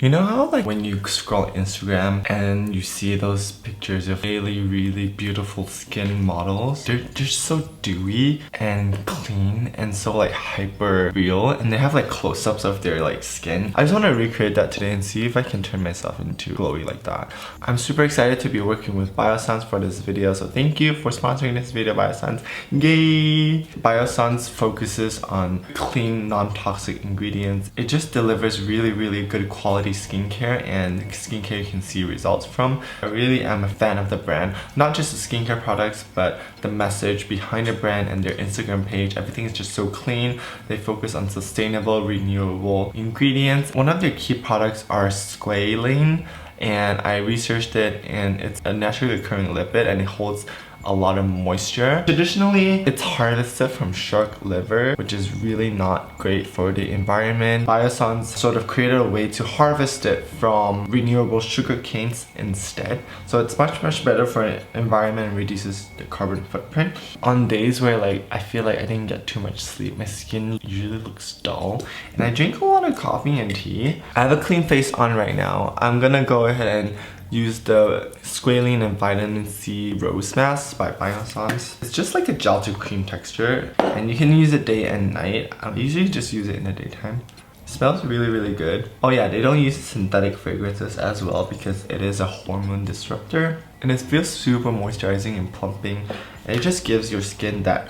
You know how like when you scroll Instagram and you see those pictures of really beautiful skin models? They're just so dewy and clean and so like hyper real, and they have like close-ups of their like skin. I just want to recreate that today and see if I can turn myself into glowy like that. I'm super excited to be working with Biossance for this video, so thank you for sponsoring this video, Biossance. Yay! Biossance focuses on clean, non-toxic ingredients. It just delivers really good quality skincare and skincare you can see results from. I really am a fan of the brand, not just the skincare products but the message behind the brand and their Instagram page. Everything is just so clean. They focus on sustainable, renewable ingredients. One of their key products are Squalane, and I researched it, and it's a naturally occurring lipid and it holds a lot of moisture. Traditionally, it's harvested from shark liver, which is really not great for the environment. Biossance sort of created a way to harvest it from renewable sugar canes instead. So it's much better for the environment and reduces the carbon footprint. On days where like I feel like I didn't get too much sleep, my skin usually looks dull, and I drink a lot of coffee and tea. I have a clean face on right now. I'm gonna go ahead and use the Squalane and Vitamin C Rose Mask by Biossance. It's just like a gel to cream texture, and you can use it day and night. I usually just use it in the daytime. It smells really good. Oh yeah, they don't use synthetic fragrances as well because it is a hormone disruptor, and it feels super moisturizing and plumping, and it just gives your skin that,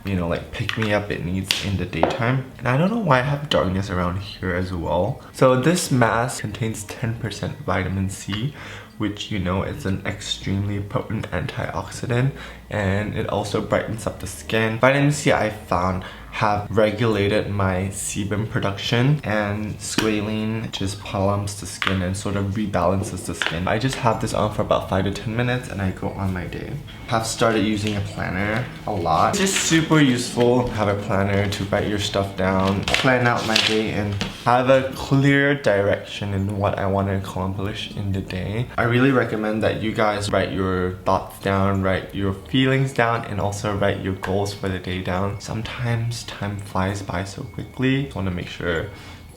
you know, like pick me up it needs in the daytime. And I don't know why I have darkness around here as well. So this mask contains 10% vitamin C, which, you know, is an extremely potent antioxidant, and it also brightens up the skin. Vitamin C, I found, have regulated my sebum production, and Squalane just plumps the skin and sort of rebalances the skin. I just have this on for about 5 to 10 minutes and I go on my day. Have started using a planner a lot. It's just super useful to have a planner to write your stuff down, plan out my day, and have a clear direction in what I want to accomplish in the day. I really recommend that you guys write your thoughts down, write your feelings down, and also write your goals for the day down. Sometimes time flies by so quickly. I want to make sure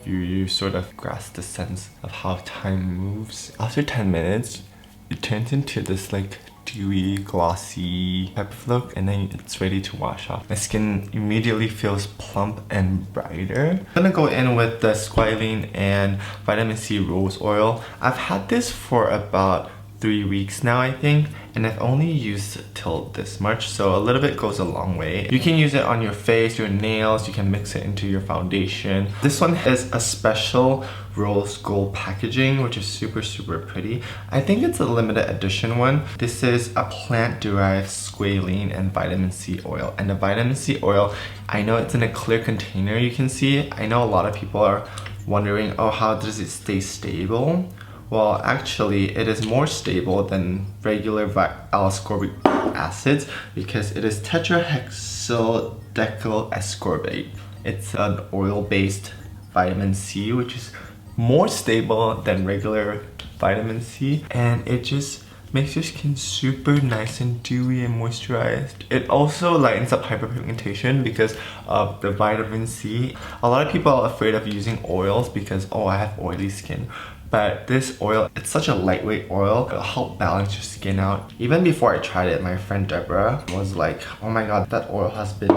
you sort of grasp the sense of how time moves. After 10 minutes, it turns into this like dewy, glossy type of look, and then it's ready to wash off. My skin immediately feels plump and brighter. I'm gonna go in with the Squalane and Vitamin C Rose Oil. I've had this for about 3 weeks now, I think, and I've only used till this much, so a little bit goes a long way. You can use it on your face, your nails, you can mix it into your foundation. This one has a special rose gold packaging, which is super pretty. I think it's a limited edition one. This is a plant-derived Squalane and Vitamin C oil, and the Vitamin C oil, I know it's in a clear container, you can see. I know a lot of people are wondering, oh, how does it stay stable? Well, actually, it is more stable than regular L-ascorbic acids because it is tetrahexyldecyl ascorbate. It's an oil-based vitamin C, which is more stable than regular vitamin C, and it just makes your skin super nice and dewy and moisturized. It also lightens up hyperpigmentation because of the vitamin C. A lot of people are afraid of using oils because, oh, I have oily skin. But this oil, it's such a lightweight oil. It'll help balance your skin out. Even before I tried it, my friend Deborah was like, oh my god, that oil has been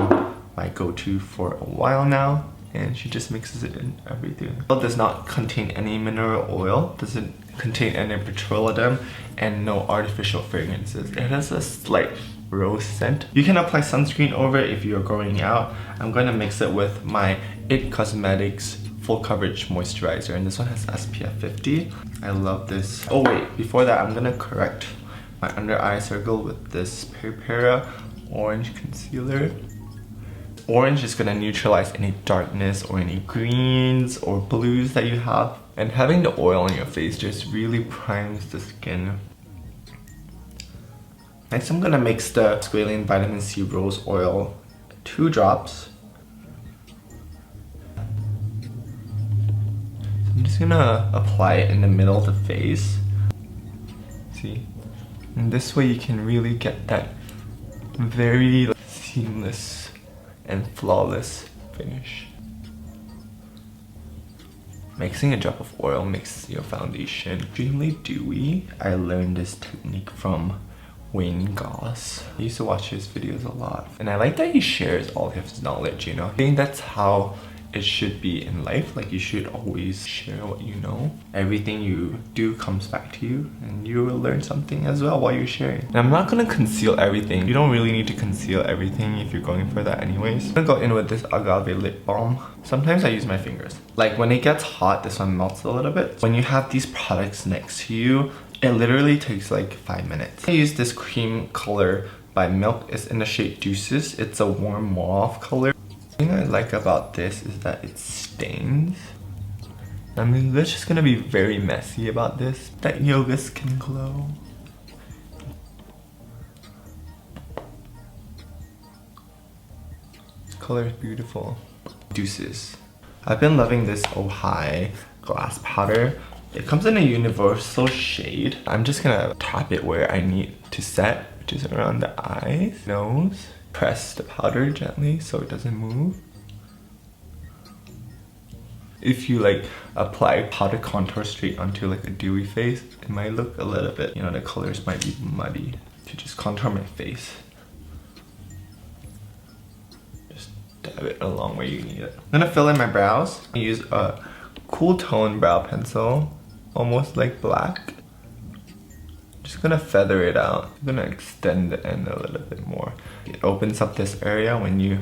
my go-to for a while now. And she just mixes it in everything. It does not contain any mineral oil, doesn't contain any petroleum, and no artificial fragrances. It has a slight rose scent. You can apply sunscreen over it if you're going out. I'm going to mix it with my IT Cosmetics Full Coverage Moisturizer, and this one has SPF 50. I love this. Oh wait, before that, I'm gonna correct my under eye circle with this PERA orange concealer. Orange is gonna neutralize any darkness or any greens or blues that you have. And having the oil on your face just really primes the skin. Next, I'm gonna mix the Squalane Vitamin C Rose Oil, 2 drops. I'm just gonna apply it in the middle of the face. See? And this way you can really get that very seamless and flawless finish. Mixing a drop of oil makes your foundation extremely dewy. I learned this technique from Wayne Goss. I used to watch his videos a lot. And I like that he shares all his knowledge, you know? I think that's how it should be in life. Like, you should always share what you know. Everything you do comes back to you, and you will learn something as well while you're sharing. And I'm not gonna conceal everything. You don't really need to conceal everything if you're going for that anyways. I'm gonna go in with this Agave lip balm. Sometimes I use my fingers. Like, when it gets hot, this one melts a little bit. When you have these products next to you, it literally takes like 5 minutes. I use this cream color by Milk. It's in the shade DEUCES. It's a warm mauve color. The thing I like about this is that it stains. I mean, we're just gonna be very messy about this. That yoga skin glow. This color is beautiful. DEUCES. I've been loving this OHII glass powder. It comes in a universal shade. I'm just gonna tap it where I need to set, which is around the eyes, nose. Press the powder gently so it doesn't move. If you like apply powder contour straight onto like a dewy face, it might look a little bit, you know, the colors might be muddy. To just contour my face, just dab it along where you need it. I'm gonna fill in my brows. I use a cool tone brow pencil, almost like black. Just gonna feather it out. I'm gonna extend the end a little bit more. It opens up this area when you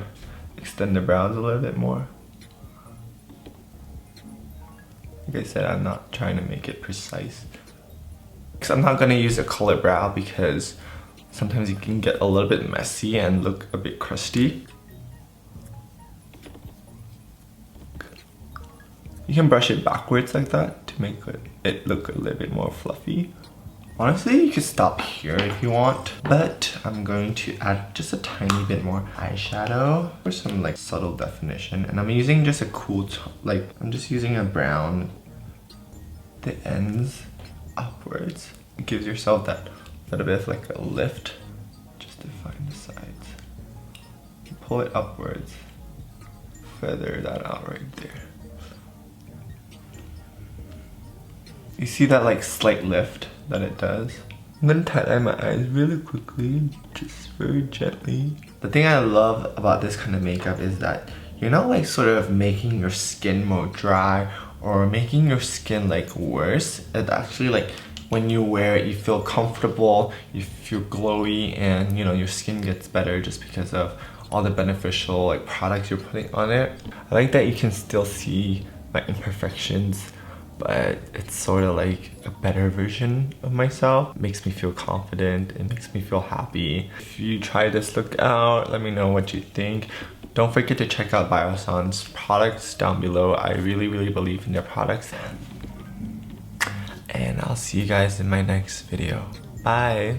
extend the brows a little bit more. Like I said, I'm not trying to make it precise. Because I'm not gonna use a color brow because sometimes it can get a little bit messy and look a bit crusty. You can brush it backwards like that to make it look a little bit more fluffy. Honestly, you could stop here if you want, but I'm going to add just a tiny bit more eyeshadow for some like subtle definition. And I'm using just a cool tone, like I'm just using a brown, the ends upwards. It gives yourself that little bit of like a lift, just to find the sides. You pull it upwards, feather that out right there. You see that like slight lift that it does? I'm gonna tie-dye my eyes really quickly, just very gently. The thing I love about this kind of makeup is that you're not like sort of making your skin more dry or making your skin like worse. It actually, like, when you wear it, you feel comfortable, you feel glowy, and you know, your skin gets better just because of all the beneficial like products you're putting on it. I like that you can still see my imperfections, but it's sort of like a better version of myself. It makes me feel confident, it makes me feel happy. If you try this look out, let me know what you think. Don't forget to check out Biossance products down below. I really believe in their products. And I'll see you guys in my next video. Bye!